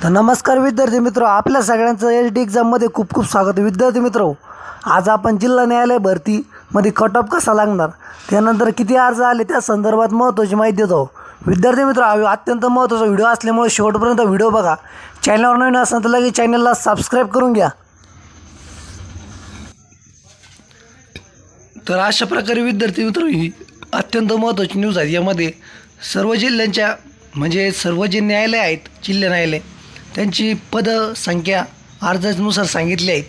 तर नमस्कार विद्यार्थी मित्र, आपल्या सगळ्यांचं एच.डी. एक्झाममध्ये खूप खूप स्वागत आहे. विद्यार्थी मित्र, आज आपण जिल्हा न्यायालय भरतीमध्ये कट ऑफ कसा लागणार, त्यानंतर किती अर्ज आले त्या संदर्भात महत्त्वाची माहिती देतो. विद्यार्थी मित्र, हा अत्यंत महत्त्वाचा व्हिडिओ असल्यामुळे शेवटपर्यंत व्हिडिओ बघा. चॅनलवर नवीन असेल तर लगेच चॅनलला सबस्क्राईब करून घ्या. तर अशा प्रकारे विद्यार्थी मित्र, ही अत्यंत महत्त्वाची न्यूज आहे. यामध्ये सर्व जिल्ह्यांच्या म्हणजे सर्व जे न्यायालय आहेत, जिल्हा न्यायालय, त्यांची पदसंख्या अर्जानुसार सांगितली आहेत.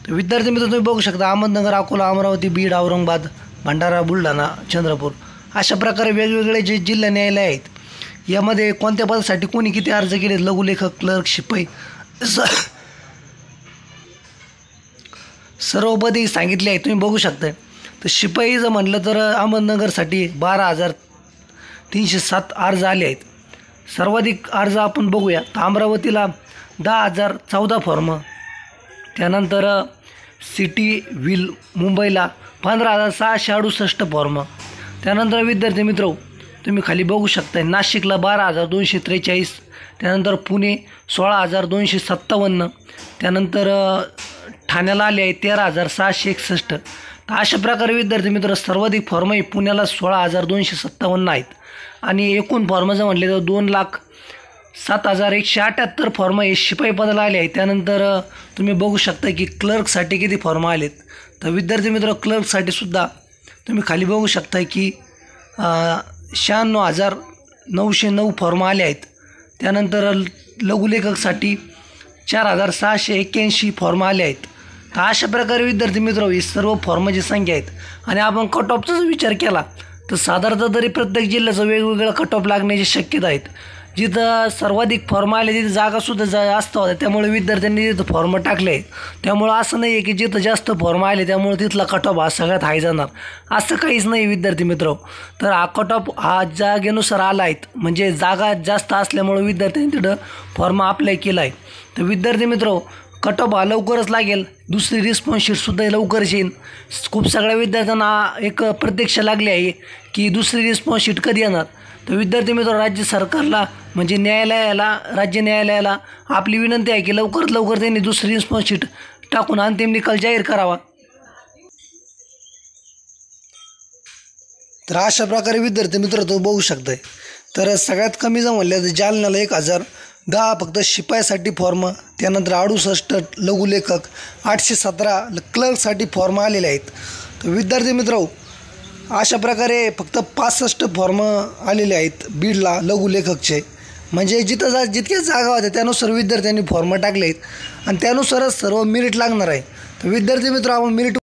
तर विद्यार्थी मित्र, तुम्ही बघू शकता अहमदनगर, अकोला, अमरावती, बीड, औरंगाबाद, भंडारा, बुलढाणा, चंद्रपूर अशा प्रकारे वेगवेगळे जे जिल्हा न्यायालय आहेत, यामध्ये कोणत्या पदासाठी कोणी किती अर्ज केले, लघुलेखक, क्लर्क, शिपाई सर्व पदे सांगितली आहेत. तुम्ही बघू शकता. तर शिपाई जर म्हटलं तर अहमदनगरसाठी 12,307 अर्ज आले आहेत. सर्वाधिक अर्ज आपण बघूया तर अमरावतीला 10,014 फॉर्म, त्यानंतर सिटी व्हील मुंबईला 15,668 फॉर्म, त्यानंतर विद्यार्थी मित्र तुम्ही खाली बघू शकता नाशिकला 12,243, त्यानंतर पुणे 16,257, त्यानंतर ठाण्याला आले आहे 13,661. तर अशा प्रकारे विद्यार्थी मित्र सर्वाधिक फॉर्म ही पुण्याला 16,257 आहेत. आणि एकूण फॉर्म जर म्हटले तर 2,07,178 फॉर्म हे शिपाई पदाला आले आहेत. त्यानंतर तुम्ही बघू शकता की क्लर्कसाठी किती फॉर्म आलेत. तर विद्यार्थी मित्र क्लर्कसाठी सुद्धा तुम्ही खाली बघू शकता की 96,909 फॉर्म आले आहेत. त्यानंतर लघुलेखकसाठी 4,681 फॉर्म आले आहेत. तर अशा प्रकारे विद्यार्थी मित्र ही सर्व फॉर्मची संख्या आहेत. आणि आपण कट ऑफचा विचार केला तर साधारणतः तरी प्रत्येक जिल्ह्याचं वेगवेगळं कट ऑफ लागण्याची शक्यता आहेत. जिथं सर्वाधिक फॉर्म आले तिथे जागासुद्धा जास्त होत्या, त्यामुळे विद्यार्थ्यांनी तिथं फॉर्म टाकले आहेत. त्यामुळं असं नाही आहे की जिथं जास्त फॉर्म आले त्यामुळे तिथला कट ऑफ हा सगळ्यात हाय जाणार, असं काहीच नाही विद्यार्थी मित्र. तर हा कट ऑफ हा जागेनुसार आला आहेत, म्हणजे जागा जास्त असल्यामुळे विद्यार्थ्यांनी तिथं फॉर्म अप्लाय केला आहे. तर विद्यार्थी मित्र कट ऑफ हा लवकरच लागेल. दुसरी रिस्पॉन्स शीटसुद्धा लवकरच येईल. खूप सगळ्या विद्यार्थ्यांना एक प्रतीक्षा लागली आहे की दुसरी रिस्पॉन्स शीट कधी येणार. तर विद्यार्थी मित्र राज्य सरकारला म्हणजे राज्य न्यायालयाला आपली विनंती आहे की लवकरात लवकर त्यांनी दुसरी रिस्पॉन्स शीट टाकून अंतिम निकाल जाहीर करावा. तर अशा प्रकारे विद्यार्थी मित्र तो बघू शकताय. तर सगळ्यात कमी जर म्हणलं तर जालन्याला 1,010 फक्त शिपायासाठी फॉर्म, त्यानंतर 68 लघुलेखक, 817 क्लर्कसाठी फॉर्म आलेले आहेत. तर विद्यार्थी मित्र अशा प्रकारे फक्त 65 फॉर्म आलेले आहेत बीडला लघुलेखकचे. म्हणजे जितक्या जागा होत्या त्यानुसार विद्यार्थ्यांनी फॉर्म टाकले आहेत आणि त्यानुसारच सर्व मेरिट लागणार आहे. तर विद्यार्थी मित्र आपण मेरिट